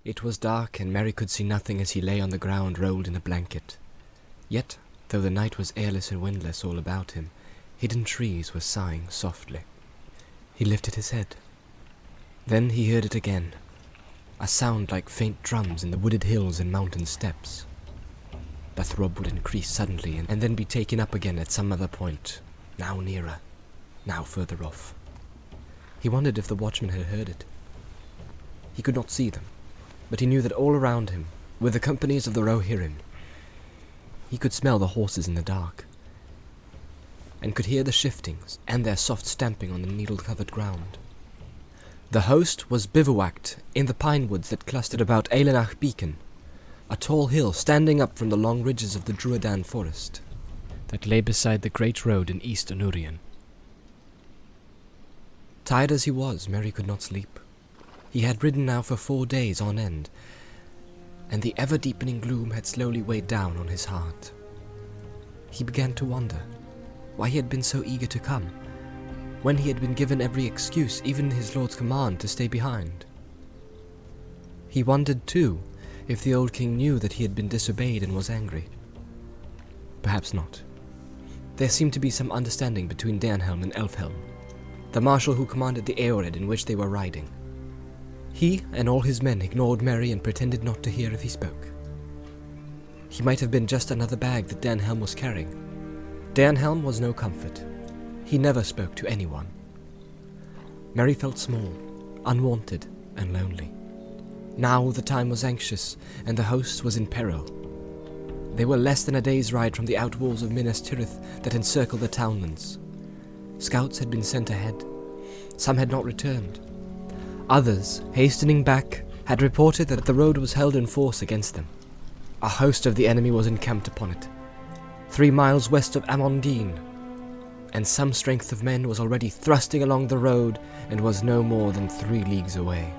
It was dark, and Merry could see nothing as he lay on the ground rolled in a blanket. Yet, though the night was airless and windless all about him, hidden trees were sighing softly. He lifted his head. Then he heard it again, a sound like faint drums in the wooded hills and mountain steps. The throb would increase suddenly and then be taken up again at some other point, now nearer, now further off. He wondered if the watchman had heard it. He could not see them, but he knew that all around him were the companies of the Rohirrim. He could smell the horses in the dark, and could hear the shiftings and their soft stamping on the needle-covered ground. The host was bivouacked in the pine woods that clustered about Eilenach Beacon, a tall hill standing up from the long ridges of the Druidan forest that lay beside the great road in East Anurian. Tired as he was, Merry could not sleep. He had ridden now for 4 days on end, and the ever-deepening gloom had slowly weighed down on his heart. He began to wonder why he had been so eager to come, when he had been given every excuse, even his lord's command, to stay behind. He wondered, too, if the old king knew that he had been disobeyed and was angry. Perhaps not. There seemed to be some understanding between Dernhelm and Elfhelm, the marshal who commanded the Eored in which they were riding. He and all his men ignored Merry and pretended not to hear if he spoke. He might have been just another bag that Dernhelm was carrying. Dernhelm was no comfort. He never spoke to anyone. Merry felt small, unwanted, and lonely. Now the time was anxious, and the host was in peril. They were less than a day's ride from the outwalls of Minas Tirith that encircled the townlands. Scouts had been sent ahead. Some had not returned. Others, hastening back, had reported that the road was held in force against them. A host of the enemy was encamped upon it, 3 miles west of Amondine, and some strength of men was already thrusting along the road and was no more than 3 leagues away.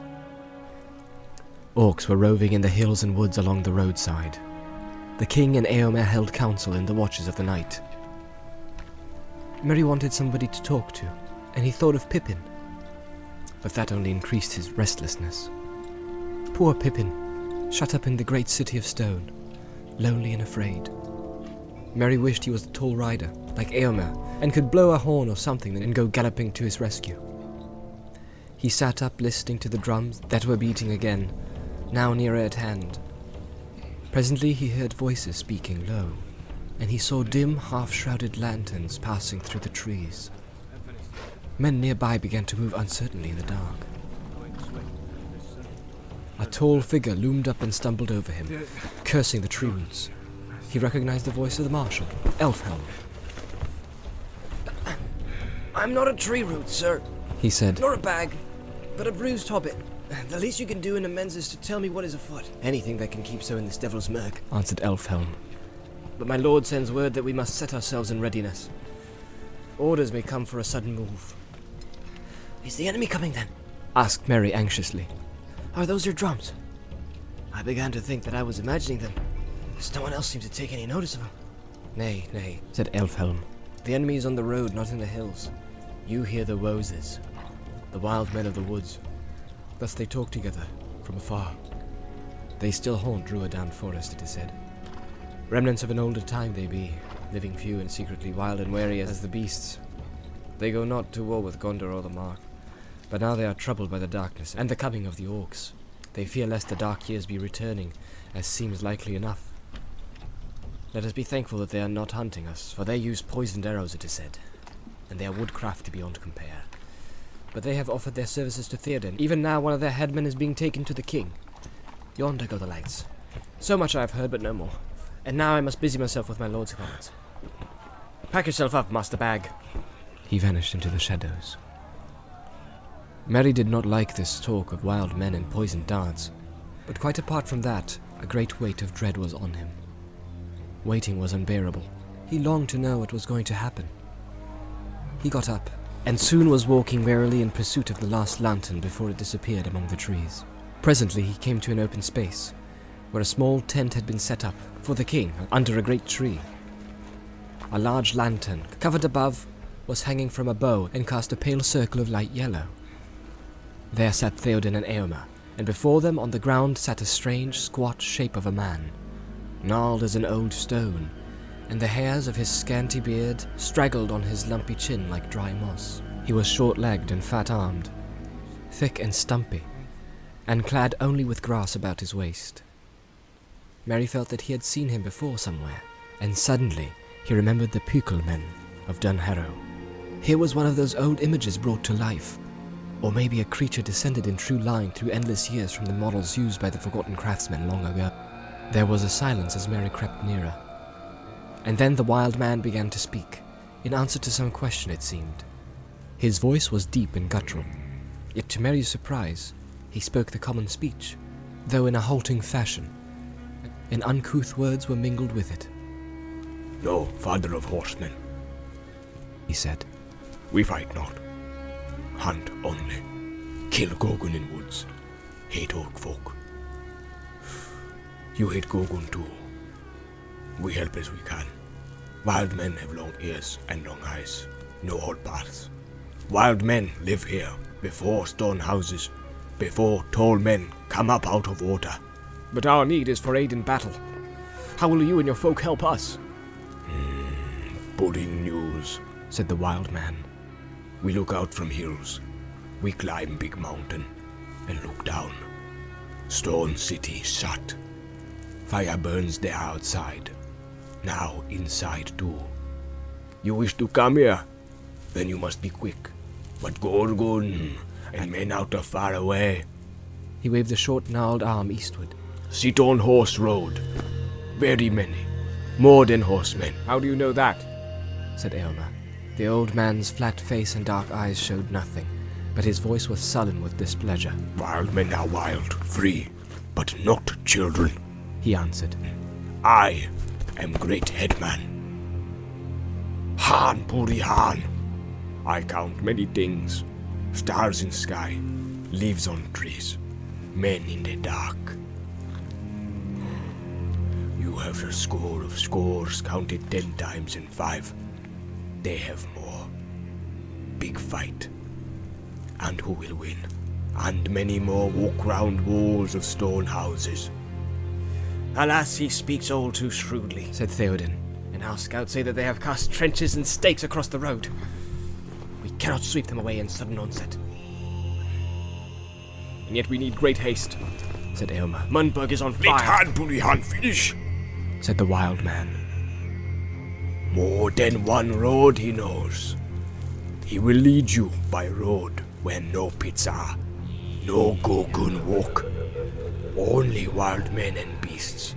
Orcs were roving in the hills and woods along the roadside. The king and Eomer held council in the watches of the night. Merry wanted somebody to talk to, and he thought of Pippin. But that only increased his restlessness. Poor Pippin, shut up in the great city of stone, lonely and afraid. Merry wished he was the tall rider, like Eomer, and could blow a horn or something and go galloping to his rescue. He sat up listening to the drums that were beating again, now nearer at hand. Presently he heard voices speaking low, and he saw dim, half-shrouded lanterns passing through the trees. Men nearby began to move uncertainly in the dark. A tall figure loomed up and stumbled over him, cursing the tree roots. He recognized the voice of the marshal, Elfhelm. "I'm not a tree root, sir," he said. "Nor a bag, but a bruised hobbit. The least you can do in amends is to tell me what is afoot." "Anything that can keep so in this devil's murk," answered Elfhelm. "But my lord sends word that we must set ourselves in readiness. Orders may come for a sudden move." "Is the enemy coming then?" asked Merry anxiously. "Are those your drums?" I began to think that I was imagining them, as no one else seemed to take any notice of them. Nay, said Elfhelm. "The enemy is on the road, not in the hills. You hear the wozes, the wild men of the woods. Thus they talk together, from afar. They still haunt Druidan forest, it is said. Remnants of an older time they be, living few and secretly wild and wary as the beasts. They go not to war with Gondor or the Mark, but now they are troubled by the darkness and the coming of the orcs. They fear lest the dark years be returning, as seems likely enough. Let us be thankful that they are not hunting us, for they use poisoned arrows, it is said, and they are woodcrafty beyond compare. But they have offered their services to Theoden. Even now one of their headmen is being taken to the king. Yonder go the lights. So much I have heard, but no more. And now I must busy myself with my lord's commands. Pack yourself up, Master Bag." He vanished into the shadows. Merry did not like this talk of wild men and poisoned darts, but quite apart from that, a great weight of dread was on him. Waiting was unbearable. He longed to know what was going to happen. He got up, and soon was walking warily in pursuit of the last lantern before it disappeared among the trees. Presently he came to an open space, where a small tent had been set up for the king under a great tree. A large lantern, covered above, was hanging from a bow and cast a pale circle of light yellow. There sat Theoden and Eomer, and before them on the ground sat a strange, squat shape of a man, gnarled as an old stone, and the hairs of his scanty beard straggled on his lumpy chin like dry moss. He was short-legged and fat-armed, thick and stumpy, and clad only with grass about his waist. Merry felt that he had seen him before somewhere, and suddenly he remembered the Pukul men of Dunharrow. Here was one of those old images brought to life, or maybe a creature descended in true line through endless years from the models used by the forgotten craftsmen long ago. There was a silence as Merry crept nearer, and then the wild man began to speak, in answer to some question it seemed. His voice was deep and guttural, yet to Merry's surprise, he spoke the common speech, though in a halting fashion, and uncouth words were mingled with it. "No, father of horsemen," he said. "we fight not. Hunt only. Kill Gogun in woods. Hate orc folk. You hate Gogun too. We help as we can. Wild men have long ears and long eyes. Know all paths. Wild men live here, before stone houses, before tall men come up out of water. But our need is for aid in battle. How will you and your folk help us? Pudding news," said the wild man. "We look out from hills. We climb big mountain and look down. Stone city shut. Fire burns there outside. Now inside too. You wish to come here? Then you must be quick. But Gorgon and men out of far away. He waved a short gnarled arm eastward. Sit on horse road. Very many. More than horsemen." How do you know that? Said Eomer. The old man's flat face and dark eyes showed nothing, but his voice was sullen with displeasure. "Wild men are wild, free, but not children," he answered. "I am great headman. Han Puri Han. I count many things. Stars in sky, leaves on trees, men in the dark. You have a score of scores counted 10 times in 5. They have more. Big fight. And who will win? And many more walk round walls of stone houses." Alas, he speaks all too shrewdly, Said Theoden. and our scouts say that they have cast trenches and stakes across the road. We cannot sweep them away in sudden onset. And yet we need great haste. Said Eomer. Mundburg is on Let fire. Han Puri Han finish. Said the wild man. More than one road he knows. He will lead you by road where no pits are, no Gogun walk, only wild men and beasts.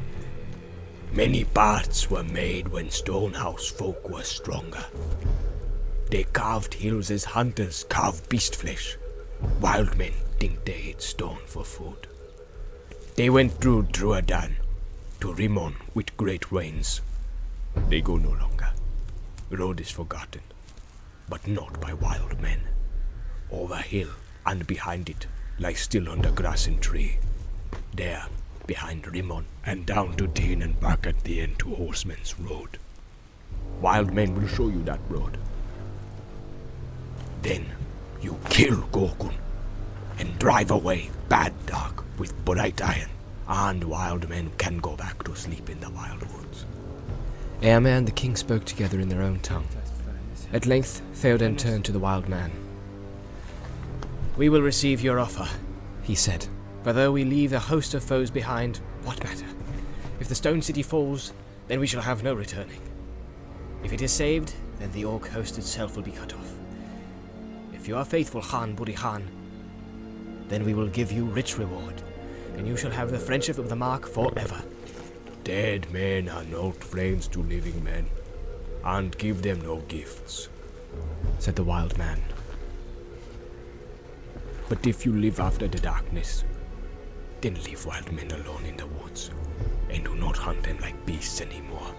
Many paths were made when Stonehouse folk were stronger. They carved hills as hunters carve beast flesh. Wild men think they ate stone for food. They went through Druadan to Rimmon with great rains. They go no longer. The road is forgotten, but not by wild men. Over hill and behind it lies still under grass and tree. There, behind Rimmon, and down to Dean and back at the end to Horseman's Road. Wild men will show you that road. Then you kill Gorgun and drive away bad dog with bright iron, and wild men can go back to sleep in the wild woods. Eomer and the king spoke together in their own tongue. At length, Theoden turned to the wild man. We will receive your offer. He said, For though we leave a host of foes behind, what matter? If the stone city falls, then we shall have no returning. If it is saved, then the orc host itself will be cut off. If you are faithful, Han Buri Han, then we will give you rich reward, and you shall have the friendship of the Mark forever. Dead men are not friends to living men, and give them no gifts. said the wild man. But if you live after the darkness, then leave wild men alone in the woods, and do not hunt them like beasts anymore.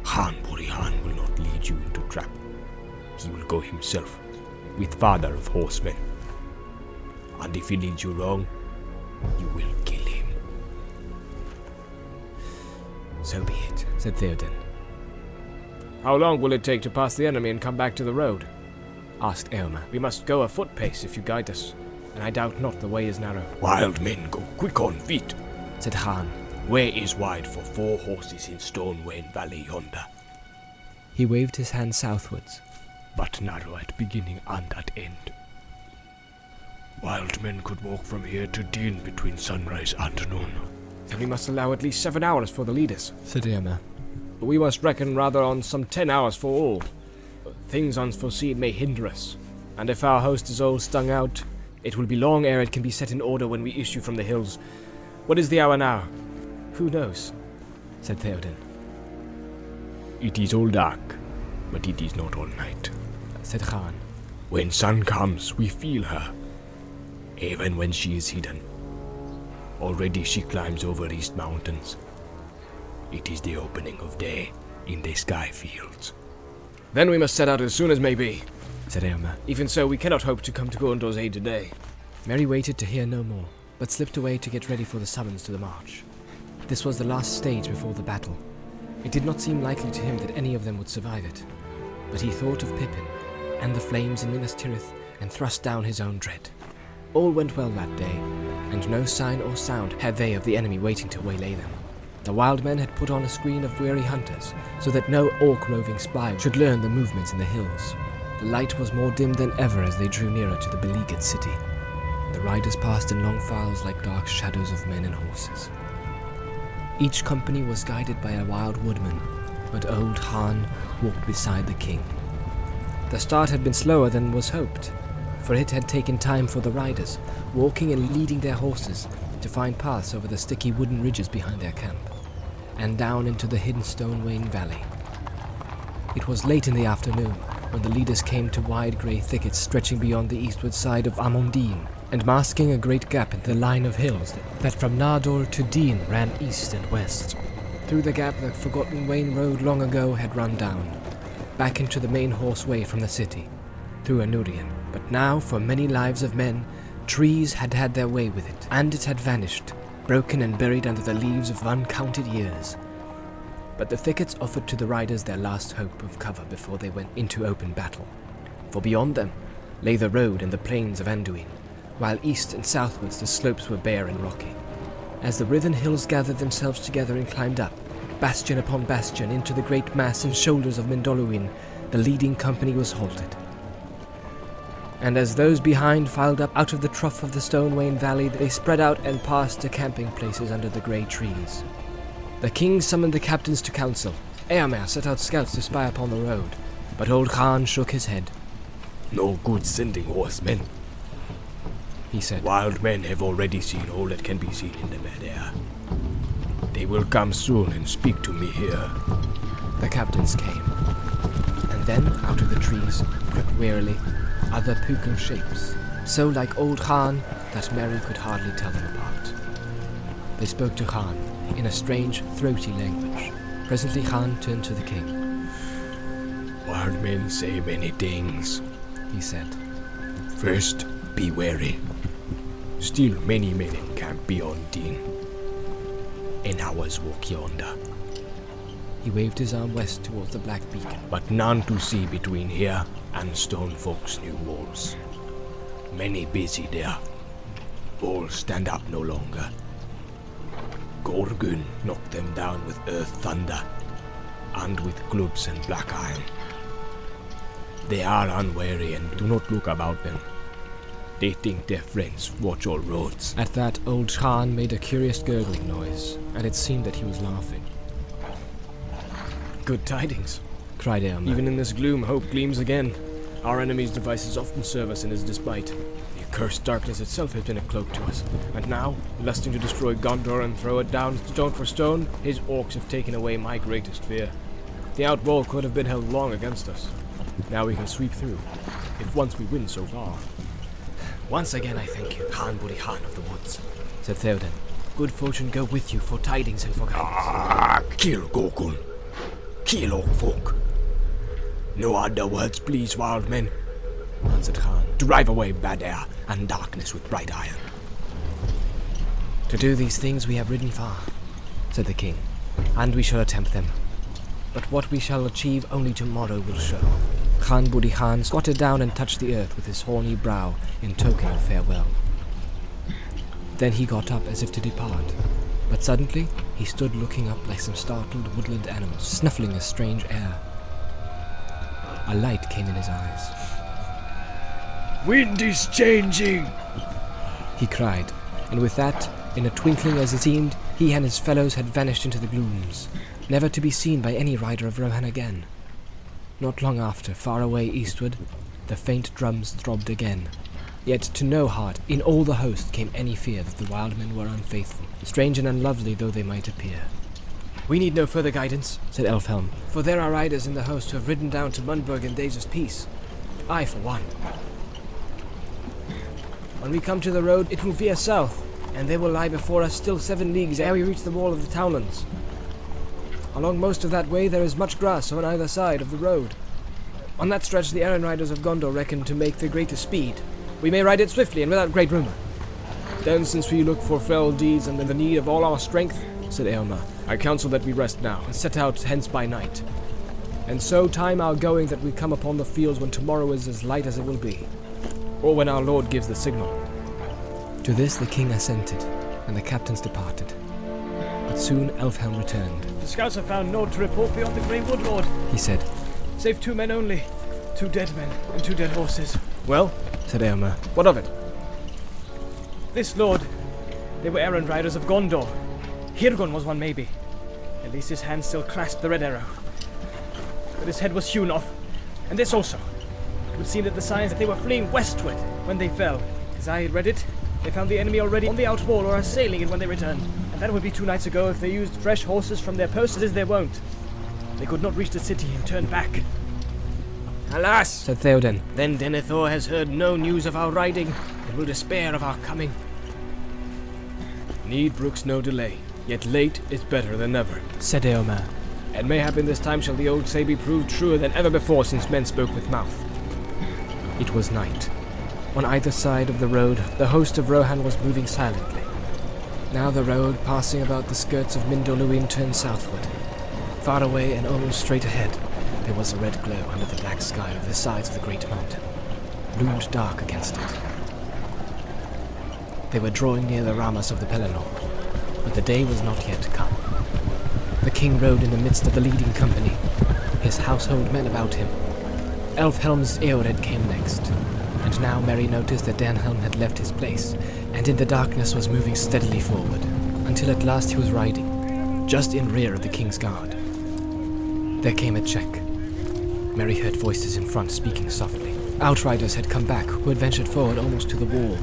Han Buri Han will not lead you into trap. He will go himself, with father of horsemen. And if he leads you wrong, you will kill him. So be it. Said Theoden. How long will it take to pass the enemy and come back to the road? Asked Eomer. We must go a foot pace if you guide us. and I doubt not the way is narrow, Wild men go quick on feet. said Han. Way is wide for 4 horses in Stone Wain Valley yonder, He waved his hand southwards. but narrow at beginning and at end. Wild men could walk from here to Dean between sunrise and noon. Then we must allow at least 7 hours for the leaders, said Eomer. But we must reckon rather on some 10 hours for all. Things unforeseen may hinder us, and if our host is all stung out, it will be long ere it can be set in order when we issue from the hills. What is the hour now? Who knows? Said Theoden. It is all dark, but it is not all night. Said Khan. When sun comes, we feel her, even when she is hidden. Already she climbs over east mountains. It is the opening of day in the sky fields. Then we must set out as soon as may be, said Eomer. Even so, we cannot hope to come to Gondor's aid today. Merry waited to hear no more, but slipped away to get ready for the summons to the march. This was the last stage before the battle. It did not seem likely to him that any of them would survive it, but he thought of Pippin and the flames in Minas Tirith and thrust down his own dread. All went well that day, and no sign or sound had they of the enemy waiting to waylay them. The wild men had put on a screen of wary hunters, so that no orc-roving spy should learn the movements in the hills. The light was more dim than ever as they drew nearer to the beleaguered city. The riders passed in long files like dark shadows of men and horses. Each company was guided by a wild woodman, but old Han walked beside the king. The start had been slower than was hoped, for it had taken time for the riders, walking and leading their horses, to find paths over the sticky wooden ridges behind their camp, and down into the hidden Stone Wain Valley. It was late in the afternoon when the leaders came to wide grey thickets stretching beyond the eastward side of Amondine, and masking a great gap in the line of hills that from Nador to Dean ran east and west. Through the gap the forgotten Wain road long ago had run down, back into the main horseway from the city, through Anurian. But now, for many lives of men, trees had had their way with it, and it had vanished, broken and buried under the leaves of uncounted years. But the thickets offered to the riders their last hope of cover before they went into open battle, for beyond them lay the road and the plains of Anduin, while east and southwards the slopes were bare and rocky. As the Rithen hills gathered themselves together and climbed up, bastion upon bastion, into the great mass and shoulders of Mindoluin, the leading company was halted. And as those behind filed up out of the trough of the Stone Wain Valley, they spread out and passed to camping places under the grey trees. The king summoned the captains to council. Eomer set out scouts to spy upon the road, but old Khan shook his head. No good sending horsemen, He said. Wild men have already seen all that can be seen in the mad air. They will come soon and speak to me here. The captains came, and then out of the trees crept warily other pukel shapes, so like old Khan that Merry could hardly tell them apart. They spoke to Khan in a strange, throaty language. Presently Khan turned to the king. Wild men say many things, He said. First, be wary. Still many men in camp beyond Dean. An hour's walk yonder, He waved his arm west towards the black beacon. but none to see between here and Stonefolk's new walls. Many busy there. Walls stand up no longer. Gorgun knocked them down with earth thunder, and with clubs and black iron. They are unwary and do not look about them. They think their friends watch all roads. At that, old Khan made a curious gurgling noise, and it seemed that he was laughing. Good tidings, cried Eomer. Even in this gloom, hope gleams again. Our enemy's devices often serve us in his despite. The accursed darkness itself has been a cloak to us, and now, lusting to destroy Gondor and throw it down stone for stone, his orcs have taken away my greatest fear. The outwall could have been held long against us. Now we can sweep through, if once we win so far. Once again I thank you, Han Buri Han of the Woods, said Theoden. Good fortune go with you for tidings and for guidance. Kill Gorgun. Kill orc folk. No other words, please, wild men, answered Khan. Drive away bad air and darkness with bright iron. To do these things we have ridden far, said the king, and we shall attempt them. But what we shall achieve only tomorrow will show. Khan Budi Khan squatted down and touched the earth with his horny brow in token of farewell. Then he got up as if to depart, but suddenly he stood looking up like some startled woodland animal, snuffling a strange air. A light came in his eyes. Wind is changing! He cried, and with that, in a twinkling as it seemed, he and his fellows had vanished into the glooms, never to be seen by any rider of Rohan again. Not long after, far away eastward, the faint drums throbbed again. Yet to no heart in all the host came any fear that the wild men were unfaithful, strange and unlovely though they might appear. We need no further guidance, said Elfhelm. for there are riders in the host who have ridden down to Mundburg in days of peace. I, for one. When we come to the road, it will veer south, and they will lie before us still 7 leagues ere we reach the wall of the townlands. Along most of that way there is much grass on either side of the road. On that stretch the errand riders of Gondor reckon to make the greatest speed. We may ride it swiftly and without great rumour. Then, since we look for fell deeds and in the need of all our strength, said Eomer, I counsel that we rest now, and set out hence by night. And so time our going that we come upon the fields when tomorrow is as light as it will be, or when our lord gives the signal. To this the king assented, and the captains departed. But soon Elfhelm returned. The scouts have found naught to report beyond the Grey Wood, Lord, He said, save 2 men only. 2 dead men and 2 dead horses. Well, said Eomer, what of it? This, Lord, they were errand riders of Gondor. Hirgon was one, maybe. At least his hand still clasped the red arrow. But his head was hewn off, and this also. It would seem that the signs that they were fleeing westward when they fell. As I had read it, they found the enemy already on the outwall or assailing it when they returned. And that would be 2 nights ago if they used fresh horses from their posts, as they won't. They could not reach the city and turn back. Alas, said Theoden. Then Denethor has heard no news of our riding, and will despair of our coming. Need brooks no delay, yet late is better than never, said Eomer. and mayhap in this time shall the old say be proved truer than ever before since men spoke with mouth. It was night. On either side of the road, the host of Rohan was moving silently. Now the road, passing about the skirts of Mindoluin, turned southward. Far away and almost straight ahead, there was a red glow under the black sky of the sides of the great mountain, loomed dark against it. They were drawing near the Ramas of the Pelennor, but the day was not yet come. The king rode in the midst of the leading company, his household men about him. Elfhelm's Eored came next, and now Merry noticed that Danhelm had left his place, and in the darkness was moving steadily forward, until at last he was riding, just in rear of the king's guard. There came a check. Merry heard voices in front speaking softly. Outriders had come back, who had ventured forward almost to the wall.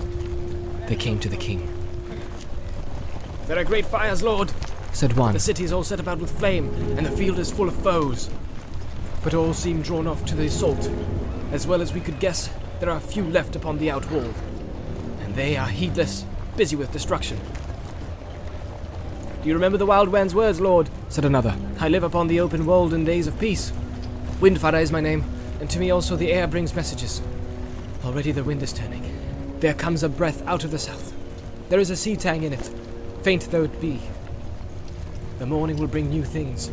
They came to the king. There are great fires, Lord. Said one. The city is all set about with flame, and the field is full of foes. But all seem drawn off to the assault. As well as we could guess, there are few left upon the outwall. And they are heedless, busy with destruction. Do you remember the Wild Man's words, Lord? Said another. I live upon the open wold in days of peace. Windfire is my name, and to me also the air brings messages. Already the wind is turning. There comes a breath out of the south. There is a sea tang in it, faint though it be. The morning will bring new things.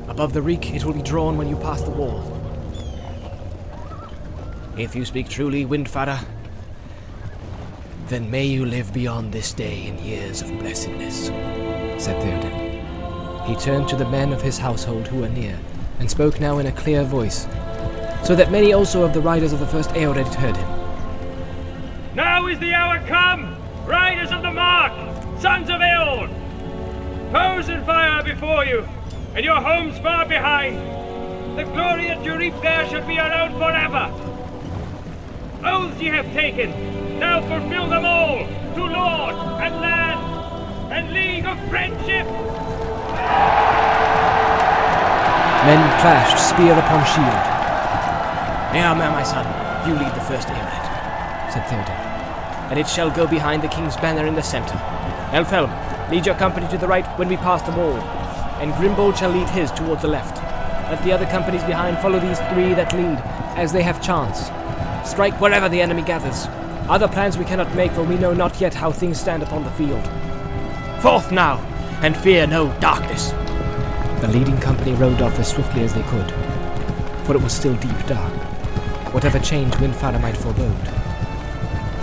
Above the reek it will be drawn when you pass the wall. If you speak truly, Windfire, then may you live beyond this day in years of blessedness, said Theoden. He turned to the men of his household who were near, and spoke now in a clear voice, so that many also of the riders of the first Eored heard him. Now is the hour come, riders of the mark, sons of Eol! Foes and fire before you, and your homes far behind. The glory that you reap there shall be your own forever. Oaths ye have taken, now fulfill them all, to lord and land, and league of friendship! Men clashed spear upon shield. Eomer, my son, you lead the first Eored, said Theoden. and it shall go behind the king's banner in the center. Elfhelm, lead your company to the right when we pass the wall, and Grimbold shall lead his towards the left. Let the other companies behind follow these 3 that lead, as they have chance. Strike wherever the enemy gathers. Other plans we cannot make, for we know not yet how things stand upon the field. Forth now, and fear no darkness. The leading company rode off as swiftly as they could, for it was still deep dark. whatever change Windfire might forebode.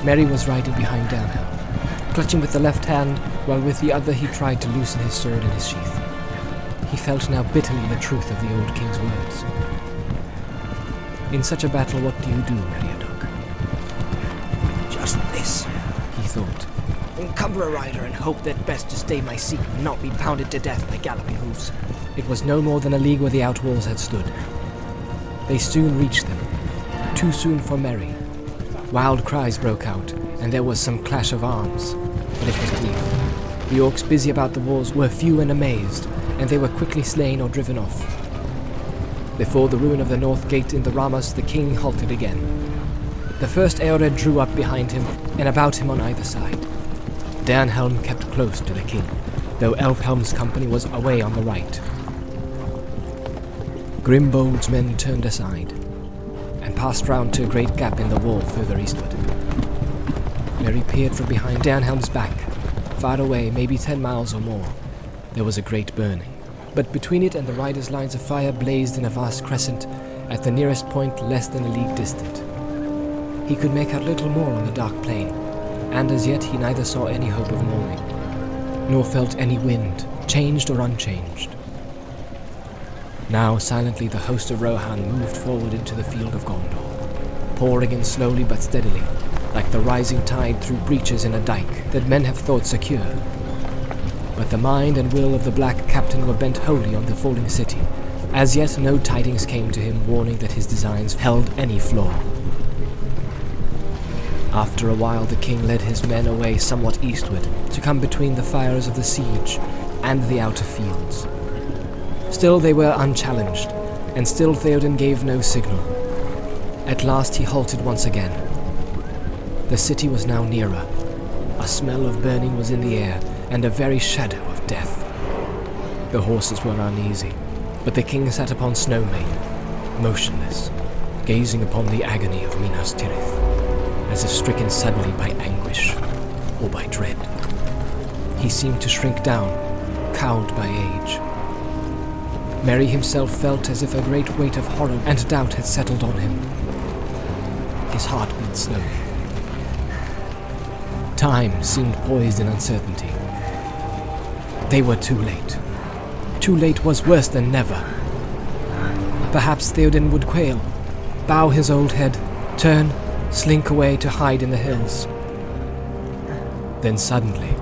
Merry was riding behind Downhill, clutching with the left hand, while with the other he tried to loosen his sword in his sheath. He felt now bitterly the truth of the old king's words. In such a battle, what do you do, Meriadoc? Just this, He thought. encumber a rider and hope that best to stay my seat and not be pounded to death by galloping hoofs. It was no more than a league where the outwalls had stood. They soon reached them, too soon for Merry. Wild cries broke out, and there was some clash of arms, but it was brief. The orcs busy about the walls were few and amazed, and they were quickly slain or driven off. Before the ruin of the north gate in the Ramas, the king halted again. The first Eored drew up behind him, and about him on either side. Dernhelm kept close to the king, though Elfhelm's company was away on the right. Grimbold's men turned aside, and passed round to a great gap in the wall further eastward. Merry peered from behind Dernhelm's back. Far away, maybe 10 miles or more, there was a great burning, but between it and the riders' lines of fire blazed in a vast crescent, at the nearest point less than a league distant. He could make out little more on the dark plain, and as yet he neither saw any hope of morning, nor felt any wind, changed or unchanged. Now silently the host of Rohan moved forward into the field of Gondor, pouring in slowly but steadily, like the rising tide through breaches in a dike that men have thought secure. But the mind and will of the Black Captain were bent wholly on the falling city. As yet no tidings came to him warning that his designs held any flaw. After a while the king led his men away somewhat eastward to come between the fires of the siege and the outer fields. Still they were unchallenged, and still Theoden gave no signal. At last he halted once again. The city was now nearer. A smell of burning was in the air, and a very shadow of death. The horses were uneasy, but the king sat upon Snowmane, motionless, gazing upon the agony of Minas Tirith, as if stricken suddenly by anguish or by dread. He seemed to shrink down, cowed by age. Merry himself felt as if a great weight of horror and doubt had settled on him. His heart beat slowly. Time seemed poised in uncertainty. They were too late. Too late was worse than never. Perhaps Theoden would quail, bow his old head, turn, slink away to hide in the hills. Then suddenly,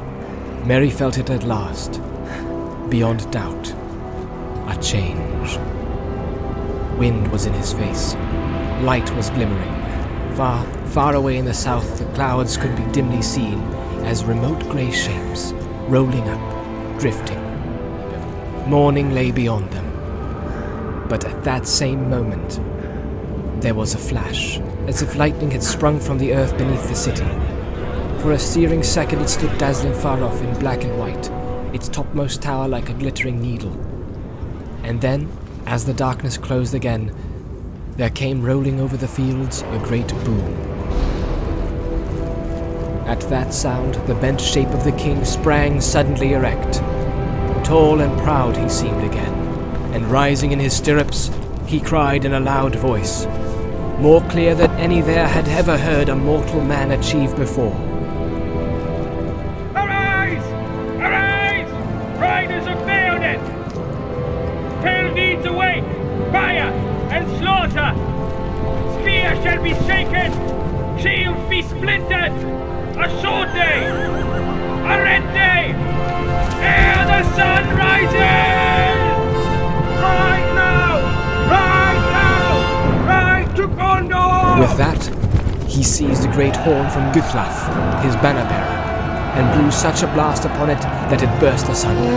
Merry felt it at last, beyond doubt, a change. Wind was in his face, light was glimmering. Far, far away in the south, the clouds could be dimly seen as remote grey shapes, rolling up, drifting. Morning lay beyond them. But at that same moment, there was a flash, as if lightning had sprung from the earth beneath the city. For a searing second it stood dazzling far off in black and white, its topmost tower like a glittering needle. And then, as the darkness closed again, there came rolling over the fields a great boom. At that sound, the bent shape of the king sprang suddenly erect. Tall and proud he seemed again, and rising in his stirrups, he cried in a loud voice, more clear than any there had ever heard a mortal man achieve before. Arise! Arise! Riders of Theoden! Hell needs awake! Fire and slaughter! Spear shall be shaken! Shields be splintered! A sword day! A red day! Ere the sun rises! Right now! Right now! Right to Gondor! With that, he seized a great horn from Guthlaf, his banner-bearer, and blew such a blast upon it that it burst asunder.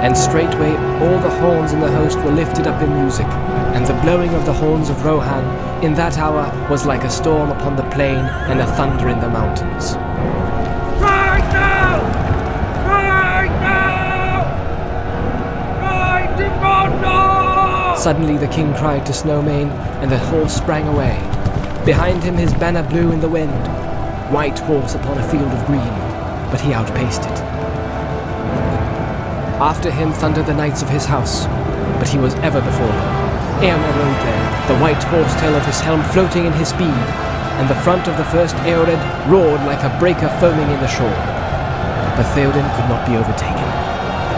And straightway all the horns in the host were lifted up in music, and the blowing of the horns of Rohan in that hour was like a storm upon the plain and a thunder in the mountains. Right now! Right now! Right to Gondor! Suddenly the king cried to Snowmane, and the horse sprang away. Behind him his banner blew in the wind. White horse upon a field of green, but he outpaced it. After him thundered the knights of his house, but he was ever before them. Éomer rode there, the white horsetail of his helm floating in his speed, and the front of the first Eored roared like a breaker foaming in the shore. But Theoden could not be overtaken.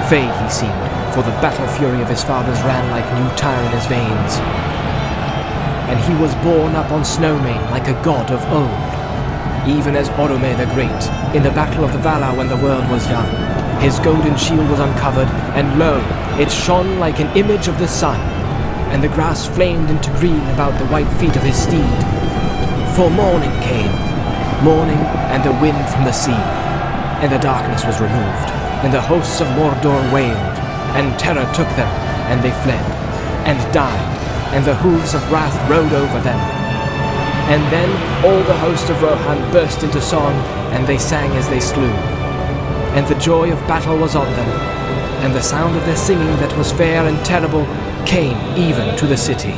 Fey he seemed, for the battle fury of his fathers ran like new Tyre in his veins. And he was borne up on Snowmane like a god of old, even as Orome the Great, in the battle of the Valar when the world was young. His golden shield was uncovered, and lo, it shone like an image of the sun, and the grass flamed into green about the white feet of his steed. For morning came, morning and a wind from the sea, and the darkness was removed, and the hosts of Mordor wailed, and terror took them, and they fled, and died, and the hooves of wrath rode over them. And then all the host of Rohan burst into song, and they sang as they slew. And the joy of battle was on them, and the sound of their singing that was fair and terrible came even to the city.